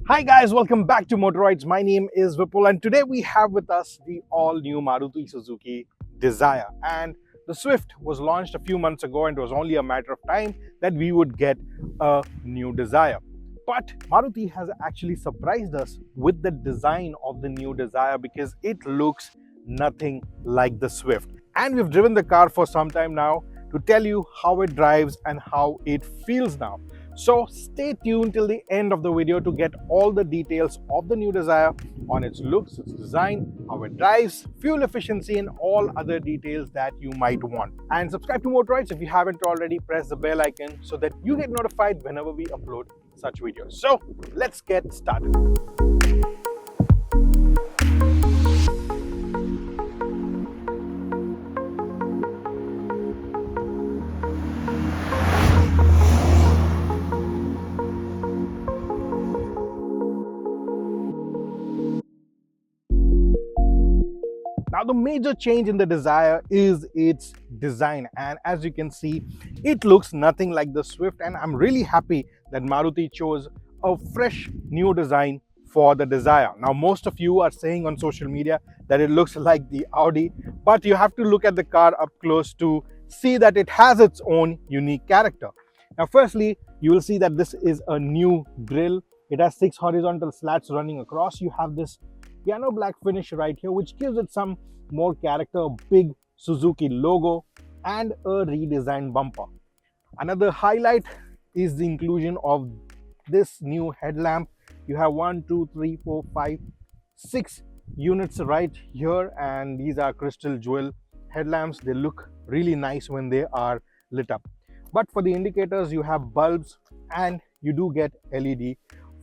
Hi guys, welcome back to Motoroids. My name is Vipul and today we have with us the all-new Maruti Suzuki Dzire. And the Swift was launched a few months ago and it was only a matter of time that we would get a new Dzire. But Maruti has actually surprised us with the design of the new Dzire because it looks nothing like the Swift. And we've driven the car for some time now to tell you how it drives and how it feels now. So stay tuned till the end of the video to get all the details of the new Dzire on its looks, its design, how it drives, fuel efficiency and all other details that you might want. And subscribe to Motoroids if you haven't already. Press the bell icon so that you get notified whenever we upload such videos. So let's get started. Now the major change in the Dzire is its design, and as you can see it looks nothing like the Swift, and I'm really happy that Maruti chose a fresh new design for the Dzire. Now most of you are saying on social media that it looks like the Audi, but you have to look at the car up close to see that it has its own unique character. Now firstly, you will see that this is a new grille. It has 6 horizontal slats running across. You have this piano black finish right here, which gives it some more character, a big Suzuki logo and a redesigned bumper. Another highlight is the inclusion of this new headlamp. You have 6 units right here, and these are crystal jewel headlamps. They look really nice when they are lit up. But for the indicators, you have bulbs and you do get LED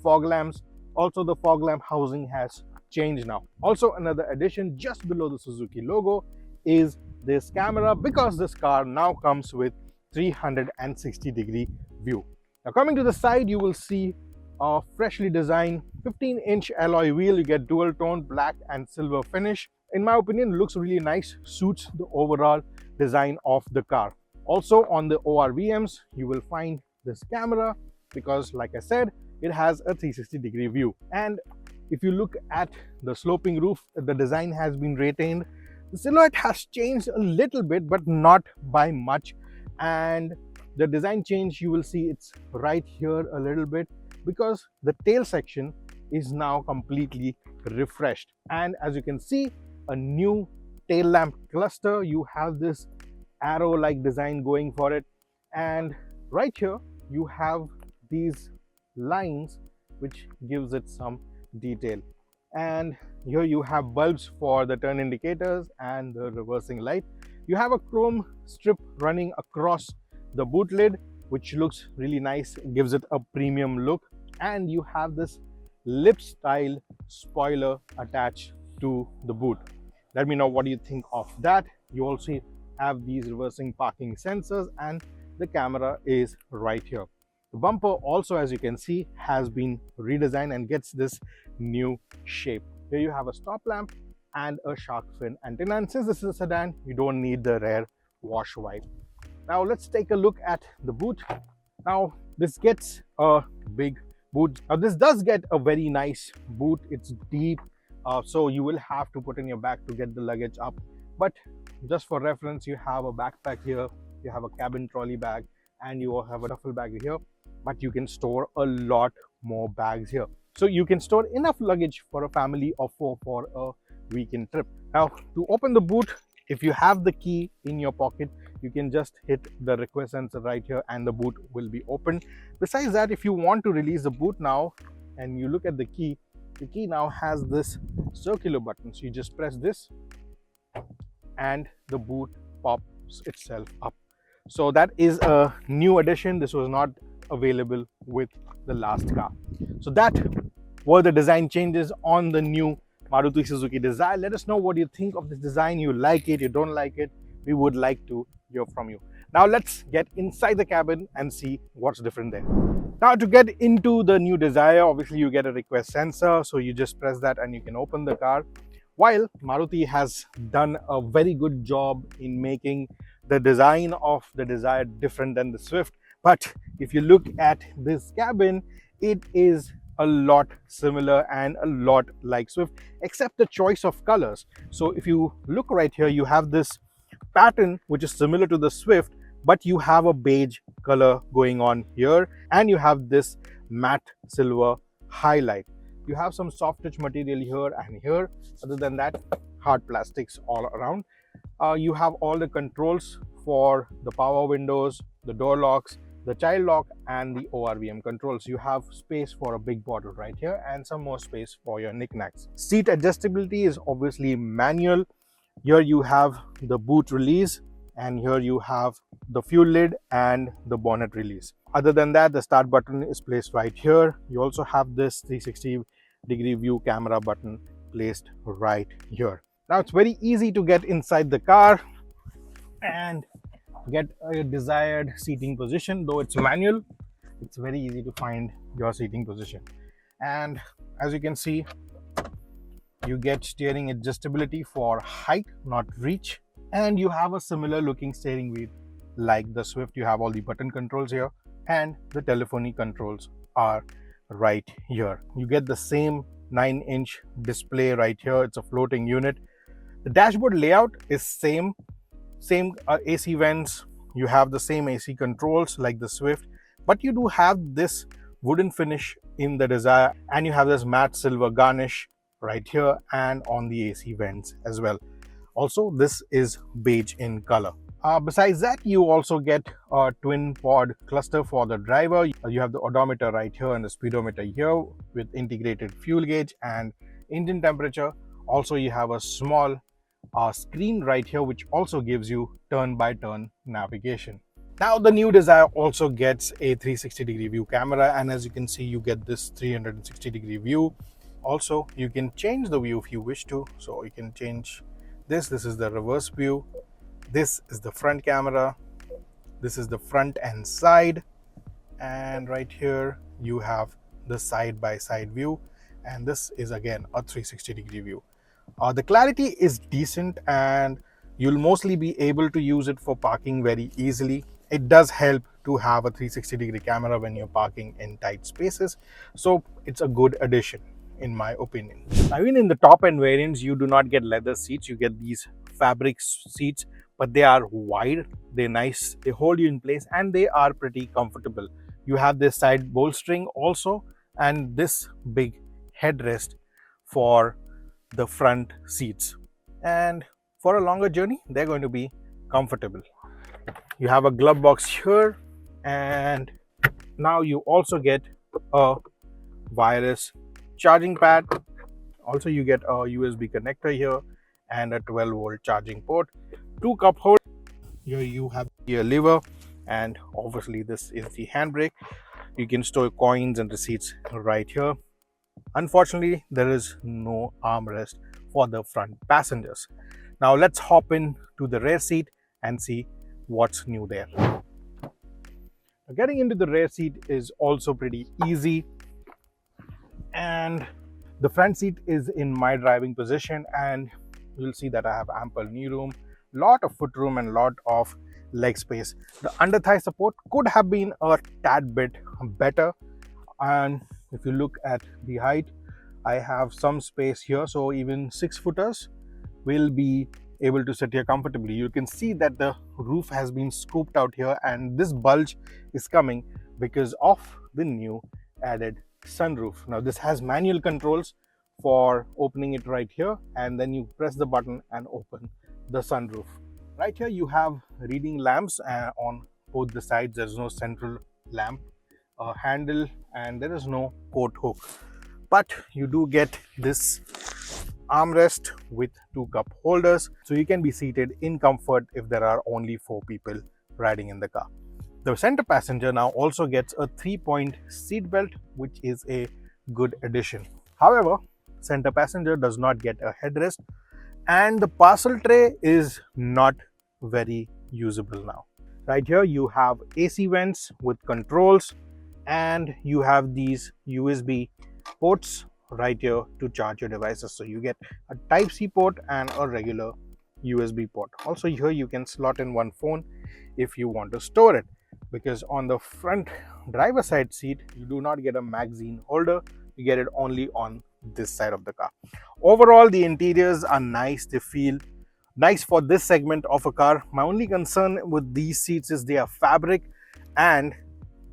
fog lamps. Also, the fog lamp housing has changed now. Also, another addition just below the Suzuki logo is this camera, because this car now comes with 360-degree view. Now coming to the side, you will see a freshly designed 15-inch alloy wheel. You get dual tone black and silver finish. In my opinion, looks really nice, suits the overall design of the car. Also on the ORVMs, you will find this camera because, like I said, it has a 360-degree view. And if you look at the sloping roof, the design has been retained. The silhouette has changed a little bit, but not by much. And the design change, you will see it's right here a little bit because the tail section is now completely refreshed. And as you can see, a new tail lamp cluster. You have this arrow-like design going for it. And right here, you have these lines, which gives it some detail. And here you have bulbs for the turn indicators and the reversing light. You have a chrome strip running across the boot lid, which looks really nice, gives it a premium look. And you have this lip style spoiler attached to the boot. Let me know what you think of that. You also have these reversing parking sensors and the camera is right here. The bumper also, as you can see, has been redesigned and gets this new shape. Here you have a stop lamp and a shark fin antenna. And since this is a sedan, you don't need the rear wash wipe. Now let's take a look at the boot. Now this gets a big boot. Now this does get a very nice boot. It's deep, so you will have to put in your bag to get the luggage up. But just for reference, you have a backpack here, you have a cabin trolley bag, and you will have a duffel bag here. But you can store a lot more bags here. So you can store enough luggage for a family of 4 for a weekend trip. Now to open the boot, if you have the key in your pocket, you can just hit the request sensor right here and the boot will be opened. Besides that, if you want to release the boot now and you look at the key now has this circular button. So you just press this and the boot pops itself up. So that is a new addition. This was not available with the last car. So that were the design changes on the new Maruti Suzuki Dzire. Let us know what you think of this design. You like it, you don't like it. We would like to hear from you. Now let's get inside the cabin and see what's different there. Now to get into the new Dzire, obviously you get a request sensor. So you just press that and you can open the car. While Maruti has done a very good job in making the design of the Dzire different than the Swift, but if you look at this cabin, it is a lot similar and a lot like Swift, except the choice of colors. So if you look right here, you have this pattern which is similar to the Swift, but you have a beige color going on here, and you have this matte silver highlight. You have some soft touch material here and here. Other than that, hard plastics all around. You have all the controls for the power windows, the door locks, the child lock, and the ORVM controls. You have space for a big bottle right here and some more space for your knickknacks. Seat adjustability is obviously manual. Here you have the boot release, and here you have the fuel lid and the bonnet release. Other than that, the start button is placed right here. You also have this 360-degree view camera button placed right here. Now it's very easy to get inside the car and get a desired seating position. Though it's manual, it's very easy to find your seating position. And as you can see, you get steering adjustability for height, not reach. And you have a similar looking steering wheel like the Swift. You have all the button controls here, and the telephony controls are right here. You get the same 9-inch display right here. It's a floating unit. The dashboard layout is same AC vents. You have the same AC controls like the Swift, but you do have this wooden finish in the Dzire, and you have this matte silver garnish right here and on the AC vents as well. Also, this is beige in color. Besides that, you also get a twin pod cluster for the driver. You have the odometer right here and the speedometer here with integrated fuel gauge and engine temperature. Also, you have a small screen right here which also gives you turn-by-turn navigation. Now the new Dzire also gets a 360-degree view camera, and as you can see, you get this 360-degree view. Also, you can change the view if you wish to. So you can change this. This is the reverse view. This is the front camera. This is the front and side. And right here you have the side-by-side view, and this is again a 360-degree view. The clarity is decent, and you'll mostly be able to use it for parking very easily. It does help to have a 360-degree camera when you're parking in tight spaces, so it's a good addition in my opinion. Now, even in the top end variants, you do not get leather seats. You get these fabric seats, but they are wide, they're nice, they hold you in place, and they are pretty comfortable. You have this side bolstering also, and this big headrest for the front seats, and for a longer journey they're going to be comfortable. You have a glove box here, and now you also get a wireless charging pad. Also, you get a USB connector here and a 12-volt charging port. 2 cup holders. Here you have your lever, and obviously this is the handbrake. You can store coins and receipts right here. Unfortunately, there is no armrest for the front passengers. Now let's hop in to the rear seat and see what's new there. Getting into the rear seat is also pretty easy, and the front seat is in my driving position, and you'll see that I have ample knee room, lot of foot room, and lot of leg space. The under thigh support could have been a tad bit better, and if you look at the height, I have some space here, so even 6-footers will be able to sit here comfortably. You can see that the roof has been scooped out here, and this bulge is coming because of the new added sunroof. Now this has manual controls for opening it right here, and then you press the button and open the sunroof. Right here you have reading lamps on both the sides. There's no central lamp handle, and there is no coat hook, but you do get this armrest with 2 cup holders, so you can be seated in comfort if there are only 4 people riding in the car. The center passenger now also gets a 3-point seat belt, which is a good addition. However, center passenger does not get a headrest, and the parcel tray is not very usable now. Right here you have AC vents with controls, and you have these USB ports right here to charge your devices. So you get a Type-C port and a regular USB port. Also here you can slot in one phone if you want to store it, because on the front driver side seat you do not get a magazine holder. You you get it only on this side of the car. Overall, the interiors are nice. They feel nice for this segment of a car. My only concern with these seats is they are fabric and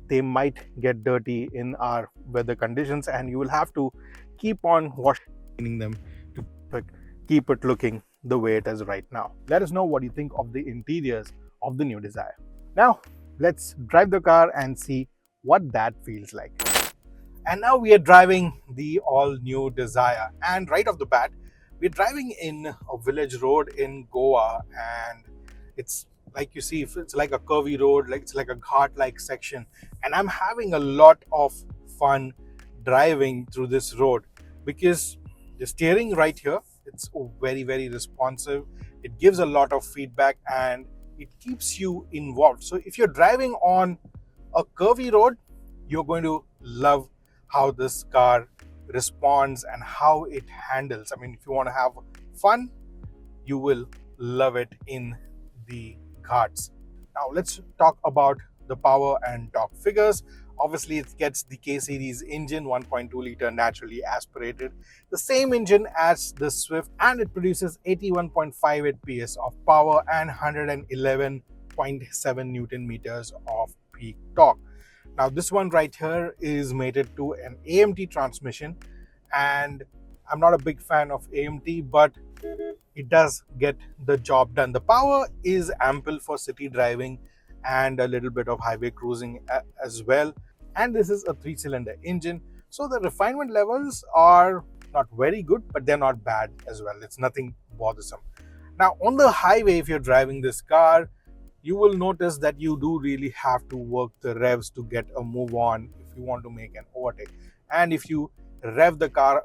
they might get dirty in our weather conditions, and you will have to keep on washing them to keep it looking the way it is right now. Let us know what you think of the interiors of the new Dzire. Now let's drive the car and see what that feels like. And now we are driving the all new Dzire, and right off the bat we're driving in a village road in Goa, and it's like you see, it's like a curvy road, like it's like a ghat like section, and I'm having a lot of fun driving through this road because the steering right here, it's very responsive. It gives a lot of feedback and it keeps you involved. So if you're driving on a curvy road, you're going to love how this car responds and how it handles. I mean, if you want to have fun, you will love it in the ghats. Now let's talk about the power and torque figures. Obviously, it gets the K series engine, 1.2 liter naturally aspirated, the same engine as the Swift, and it produces 81.58 PS of power and 111.7 Newton meters of peak torque. Now this one right here is mated to an AMT transmission, and I'm not a big fan of AMT, but it does get the job done. The power is ample for city driving and a little bit of highway cruising as well. And this is a 3-cylinder engine, so the refinement levels are not very good, but they're not bad as well. It's nothing bothersome. Now on the highway, if you're driving this car, you will notice that you do really have to work the revs to get a move on if you want to make an overtake. And if you rev the car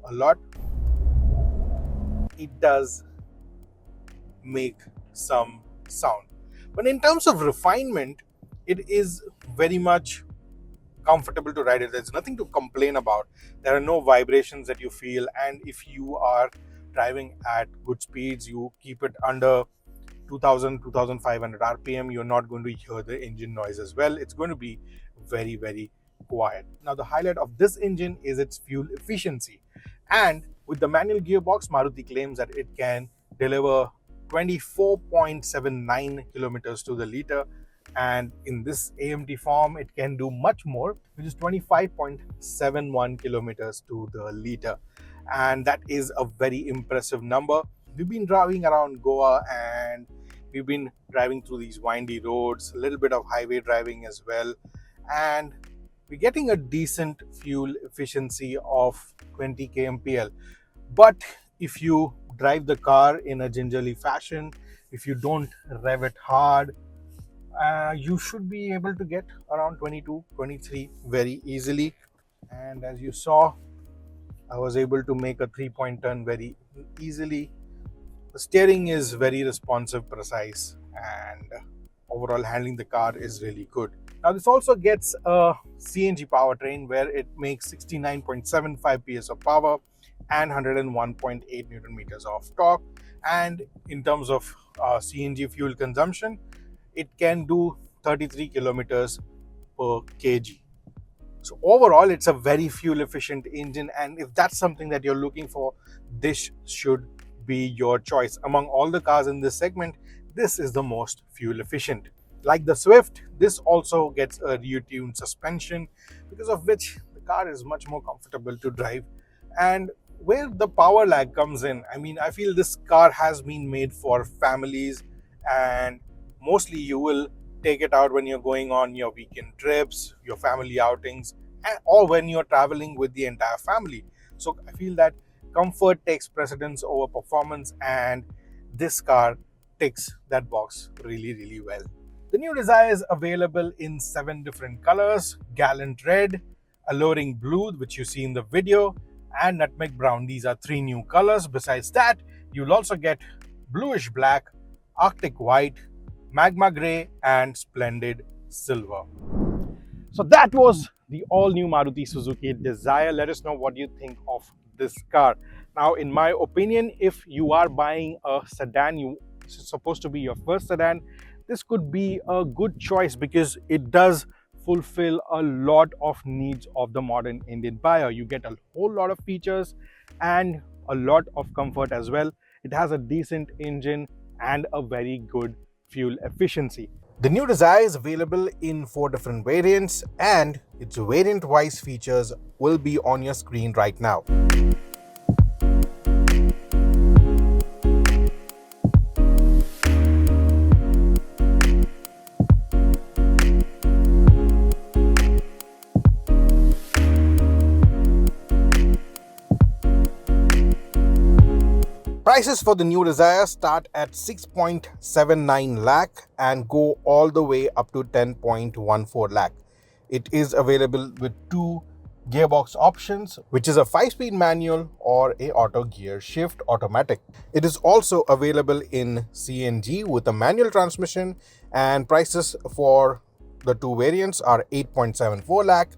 a lot, it does make some sound. But in terms of refinement, it is very much comfortable to ride it. There's nothing to complain about. There are no vibrations that you feel, and if you are driving at good speeds, you keep it under 2500 rpm, you're not going to hear the engine noise as well. It's going to be very quiet. Now the highlight of this engine is its fuel efficiency, and with the manual gearbox, Maruti claims that it can deliver 24.79 kilometers to the liter, and in this AMT form it can do much more, which is 25.71 kilometers to the liter, and that is a very impressive number. We've been driving around Goa and we've been driving through these windy roads, a little bit of highway driving as well, and we're getting a decent fuel efficiency of 20 kmpl. But if you drive the car in a gingerly fashion, if you don't rev it hard, you should be able to get around 22, 23 very easily. And as you saw, I was able to make a 3-point turn very easily. The steering is very responsive, precise, and overall handling the car is really good. Now this also gets a CNG powertrain where it makes 69.75 PS of power and 101.8 Newton meters of torque. And in terms of CNG fuel consumption, it can do 33 kilometers per kg. So overall, it's a very fuel efficient engine, and if that's something that you're looking for, this should be your choice. Among all the cars in this segment, this is the most fuel efficient. Like the Swift, this also gets a retuned suspension, because of which the car is much more comfortable to drive. And where the power lag comes in, I mean, I feel this car has been made for families, and mostly you will take it out when you're going on your weekend trips, your family outings, or when you're traveling with the entire family. So I feel that comfort takes precedence over performance, and this car ticks that box really well. The new Dzire is available in 7 different colors: gallant red, alluring blue, which you see in the video, and nutmeg brown. These are 3 new colors. Besides that, you'll also get bluish black, arctic white, magma gray, and splendid silver. So that was the all-new Maruti Suzuki Dzire. Let us know what you think of this car. Now, in my opinion, if you are buying a sedan, it's supposed to be your first sedan, this could be a good choice because it does fulfill a lot of needs of the modern Indian buyer. You get a whole lot of features and a lot of comfort as well. It has a decent engine and a very good fuel efficiency. The new Dzire is available in 4 different variants, and its variant-wise features will be on your screen right now. Prices for the new Dzire start at 6.79 lakh and go all the way up to 10.14 lakh. It is available with 2 gearbox options, which is a 5-speed manual or a auto gear shift automatic. It is also available in CNG with a manual transmission, and prices for the 2 variants are 8.74 lakh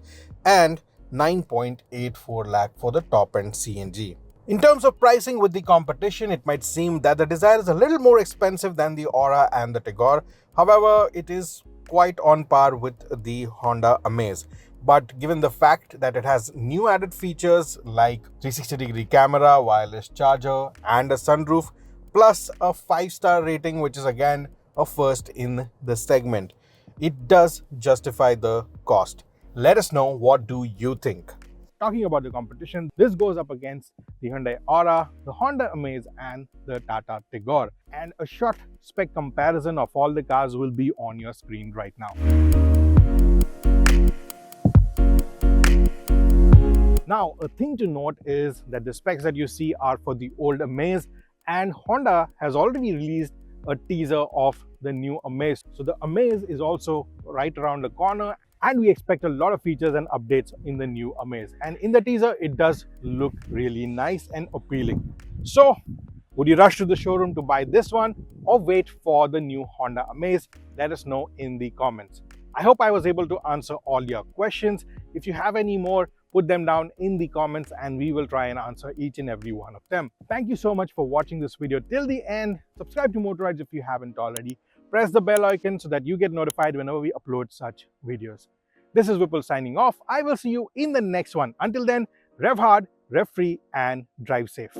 and 9.84 lakh for the top end CNG. In terms of pricing with the competition, it might seem that the Dzire is a little more expensive than the Aura and the Tigor. However, it is quite on par with the Honda Amaze. But given the fact that it has new added features like 360-degree camera, wireless charger, and a sunroof, plus a 5-star rating, which is again a first in the segment, it does justify the cost. Let us know, what do you think? Talking about the competition, this goes up against the Hyundai Aura, the Honda Amaze, and the Tata Tigor. And a short spec comparison of all the cars will be on your screen right now. Now, a thing to note is that the specs that you see are for the old Amaze, and Honda has already released a teaser of the new Amaze. So the Amaze is also right around the corner, and we expect a lot of features and updates in the new Amaze. And in the teaser, it does look really nice and appealing. So, would you rush to the showroom to buy this one or wait for the new Honda Amaze? Let us know in the comments. I hope I was able to answer all your questions. If you have any more, put them down in the comments and we will try and answer each and every one of them. Thank you so much for watching this video till the end. Subscribe to Motoroids if you haven't already. Press the bell icon so that you get notified whenever we upload such videos. This is Vipul signing off. I will see you in the next one. Until then, rev hard, rev free, and drive safe.